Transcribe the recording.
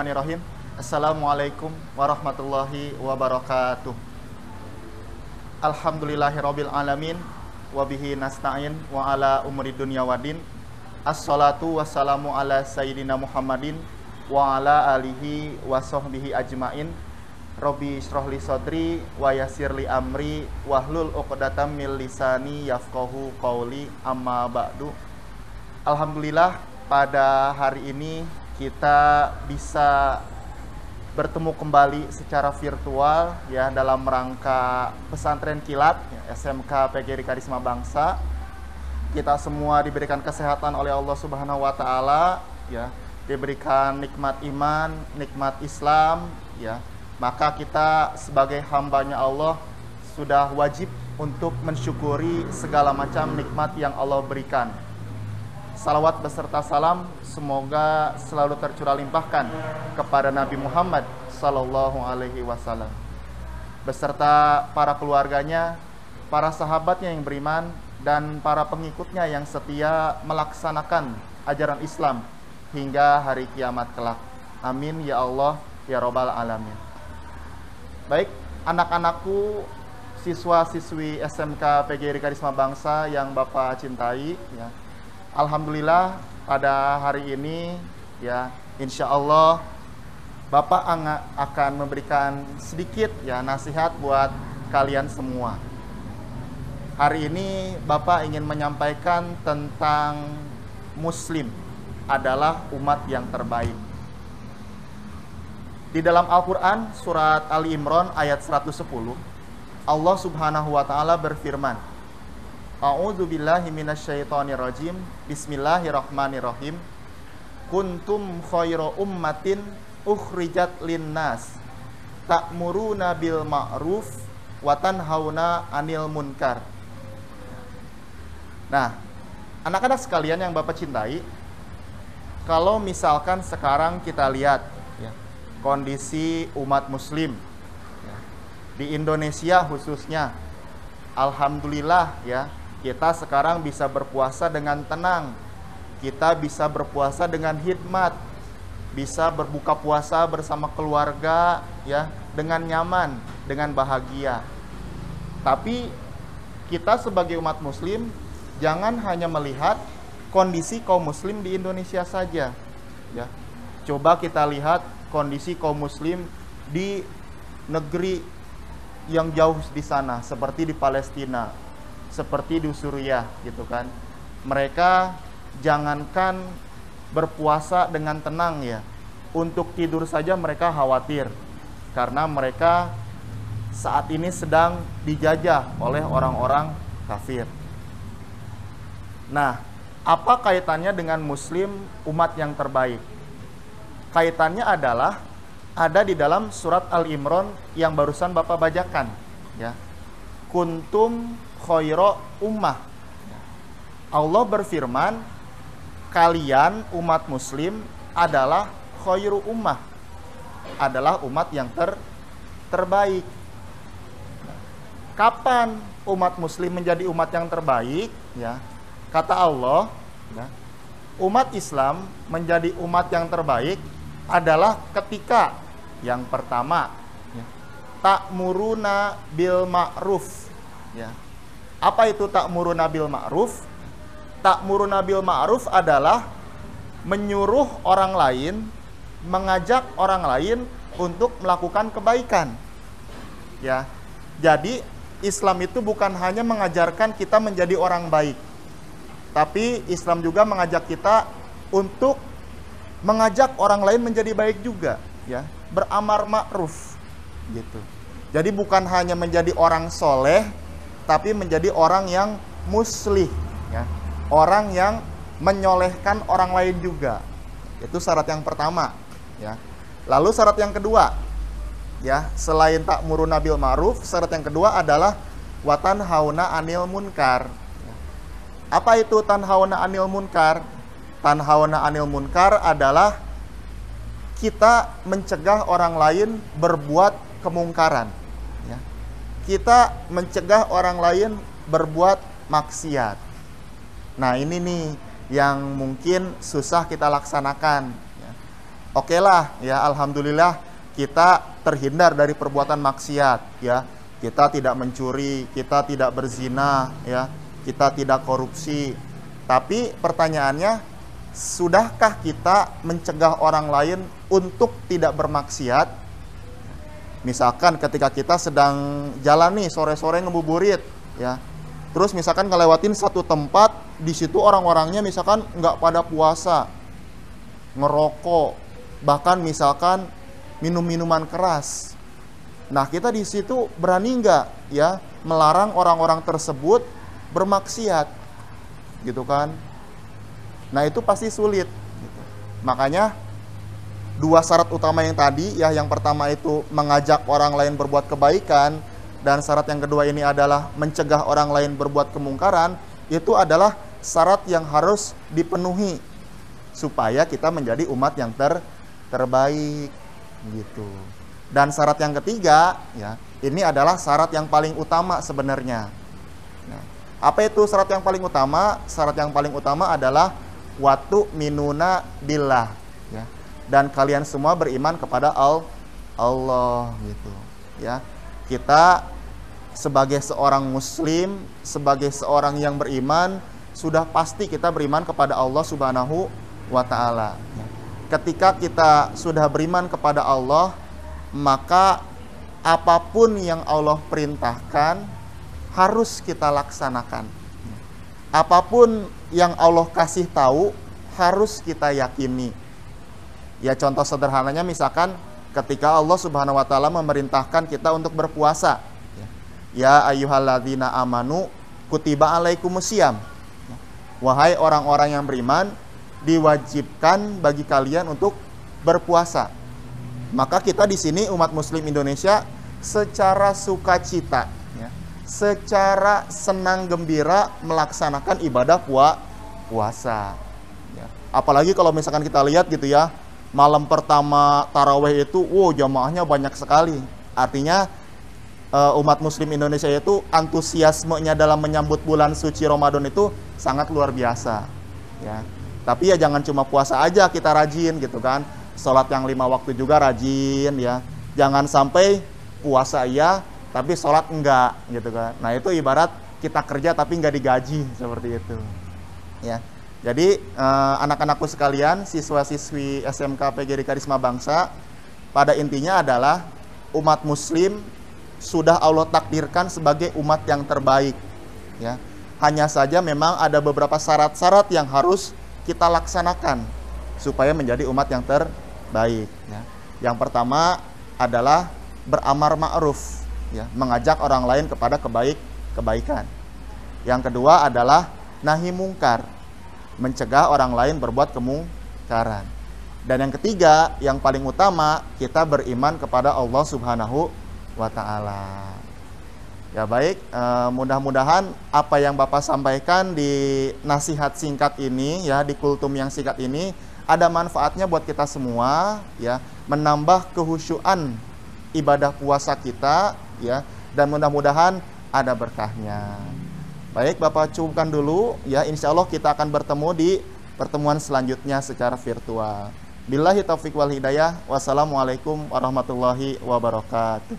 Bismillahirrahmanirrahim. Assalamualaikum warahmatullahi wabarakatuh. Alhamdulillahirabbil alamin wa bihi nasta'in wa ala umuri dunya waddin. Assalatu wassalamu ala sayyidina Muhammadin wa ala alihi wa sahbihi ajmain. Rabbi shrah li sadri wa yassir li amri wahlul 'uqdatam min lisani yafqahu qauli, amma ba'du. Alhamdulillah, pada hari ini kita bisa bertemu kembali secara virtual ya dalam rangka pesantren kilat ya, SMK PGRI Karisma Bangsa. Kita semua diberikan kesehatan oleh Allah Subhanahu wa taala ya, diberikan nikmat iman, nikmat Islam ya. Maka kita sebagai hambanya Allah sudah wajib untuk mensyukuri segala macam nikmat yang Allah berikan. Salawat beserta salam semoga selalu tercurah limpahkan kepada Nabi Muhammad Sallallahu Alaihi Wasallam beserta para keluarganya, para sahabatnya yang beriman, dan para pengikutnya yang setia melaksanakan ajaran Islam hingga hari kiamat kelak. Amin ya Allah ya Rabbal Alamin. Baik, anak-anakku, siswa-siswi SMK PGRI Karisma Bangsa yang Bapak cintai ya. Alhamdulillah pada hari ini ya, insya Allah Bapak akan memberikan sedikit ya nasihat buat kalian semua. Hari ini Bapak ingin menyampaikan tentang Muslim adalah umat yang terbaik. Di dalam Al-Quran surat Ali Imran ayat 110, Allah Subhanahu wa taala berfirman, A'udzubillahi minasyaitonirrajim. Bismillahirrahmanirrahim. Kuntum khairu ummatin ukhrijat linnas ta'muruna bil ma'ruf wa tanhauna 'anil munkar. Nah, anak-anak sekalian yang Bapak cintai, kalau misalkan sekarang kita lihat ya, kondisi umat muslim ya, di Indonesia khususnya, alhamdulillah ya, kita sekarang bisa berpuasa dengan tenang. Kita bisa berpuasa dengan hikmat, bisa berbuka puasa bersama keluarga ya, dengan nyaman, dengan bahagia. Tapi kita sebagai umat muslim jangan hanya melihat kondisi kaum muslim di Indonesia saja ya. Coba kita lihat kondisi kaum muslim di negeri yang jauh di sana, seperti di Palestina, seperti di Suriah gitu kan. Mereka jangankan berpuasa dengan tenang ya, untuk tidur saja mereka khawatir karena mereka saat ini sedang dijajah oleh orang-orang kafir. Nah, apa kaitannya dengan muslim umat yang terbaik? Kaitannya adalah ada di dalam surat Al-Imran yang barusan Bapak bacakan ya. Kuntum khairu ummah. Allah berfirman, kalian umat muslim adalah khairu ummah, adalah umat yang terbaik. Kapan umat muslim menjadi umat yang terbaik ya? Kata Allah ya, umat Islam menjadi umat yang terbaik adalah ketika yang pertama ya, ta'muruna bil ma'ruf ya. Apa itu ta'muruna bil ma'ruf? Ta'muruna bil ma'ruf adalah menyuruh orang lain, mengajak orang lain untuk melakukan kebaikan ya. Jadi Islam itu bukan hanya mengajarkan kita menjadi orang baik, tapi Islam juga mengajak kita untuk mengajak orang lain menjadi baik juga ya, beramar ma'ruf gitu. Jadi bukan hanya menjadi orang soleh, tapi menjadi orang yang muslih ya, orang yang menyolehkan orang lain juga. Itu syarat yang pertama ya. Lalu syarat yang kedua ya, selain ta'muruna bil ma'ruf, syarat yang kedua adalah wa tanhauna 'anil munkar. Apa itu tanhauna 'anil munkar? Tanhauna 'anil munkar adalah kita mencegah orang lain berbuat kemungkaran ya. Kita mencegah orang lain berbuat maksiat. Nah, ini nih yang mungkin susah kita laksanakan ya. oke lah ya, alhamdulillah kita terhindar dari perbuatan maksiat ya. Kita tidak mencuri, kita tidak berzina ya, kita tidak korupsi. Tapi pertanyaannya, sudahkah kita mencegah orang lain untuk tidak bermaksiat? Misalkan ketika kita sedang jalan nih sore-sore ngebuburit ya. Terus misalkan ngelewatin satu tempat, di situ orang-orangnya misalkan nggak pada puasa, ngerokok, bahkan misalkan minum minuman keras. Nah, kita di situ berani nggak ya melarang orang-orang tersebut bermaksiat, gitu kan? Nah, itu pasti sulit. Gitu. Makanya dua syarat utama yang tadi ya, yang pertama itu mengajak orang lain berbuat kebaikan, dan syarat yang kedua ini adalah mencegah orang lain berbuat kemungkaran. Itu adalah syarat yang harus dipenuhi supaya kita menjadi umat yang terbaik, gitu. Dan syarat yang ketiga ya, ini adalah syarat yang paling utama sebenarnya. Nah, apa itu syarat yang paling utama? Syarat yang paling utama adalah watu minuna billah ya. Dan kalian semua beriman kepada Allah gitu ya. Kita sebagai seorang muslim, sebagai seorang yang beriman, sudah pasti kita beriman kepada Allah Subhanahu wa taala ya. Ketika kita sudah beriman kepada Allah, maka apapun yang Allah perintahkan harus kita laksanakan. Apapun yang Allah kasih tahu harus kita yakini. Ya, contoh sederhananya misalkan ketika Allah Subhanahu wa taala memerintahkan kita untuk berpuasa. Ya ayyuhalladzina amanu kutiba alaikumusiyam. Wahai orang-orang yang beriman, diwajibkan bagi kalian untuk berpuasa. Maka kita di sini umat muslim Indonesia secara sukacita ya, secara senang gembira melaksanakan ibadah puasa ya. Apalagi kalau misalkan kita lihat gitu ya, malam pertama tarawih itu jamaahnya banyak sekali. Artinya umat muslim Indonesia itu antusiasmenya dalam menyambut bulan suci Ramadan itu sangat luar biasa ya. Tapi ya jangan cuma puasa aja kita rajin gitu kan. Sholat yang 5 waktu juga rajin ya. Jangan sampai puasa iya tapi sholat enggak gitu kan. Nah, itu ibarat kita kerja tapi enggak digaji, seperti itu ya. Jadi anak-anakku sekalian, siswa-siswi SMK PGRI Karisma Bangsa, pada intinya adalah umat muslim sudah Allah takdirkan sebagai umat yang terbaik ya. Hanya saja memang ada beberapa syarat-syarat yang harus kita laksanakan supaya menjadi umat yang terbaik ya. Yang pertama adalah beramar ma'ruf ya, mengajak orang lain kepada kebaikan. Yang kedua adalah nahi mungkar, mencegah orang lain berbuat kemungkaran. Dan yang ketiga, yang paling utama, kita beriman kepada Allah Subhanahu wa taala. Ya baik, mudah-mudahan apa yang Bapak sampaikan di nasihat singkat ini ya, di kultum yang singkat ini ada manfaatnya buat kita semua ya, menambah kehusyuan ibadah puasa kita ya, dan mudah-mudahan ada berkahnya. Baik, Bapak cukupkan dulu ya, insya Allah kita akan bertemu di pertemuan selanjutnya secara virtual. Billahi taufiq wal hidayah. Wassalamualaikum warahmatullahi wabarakatuh.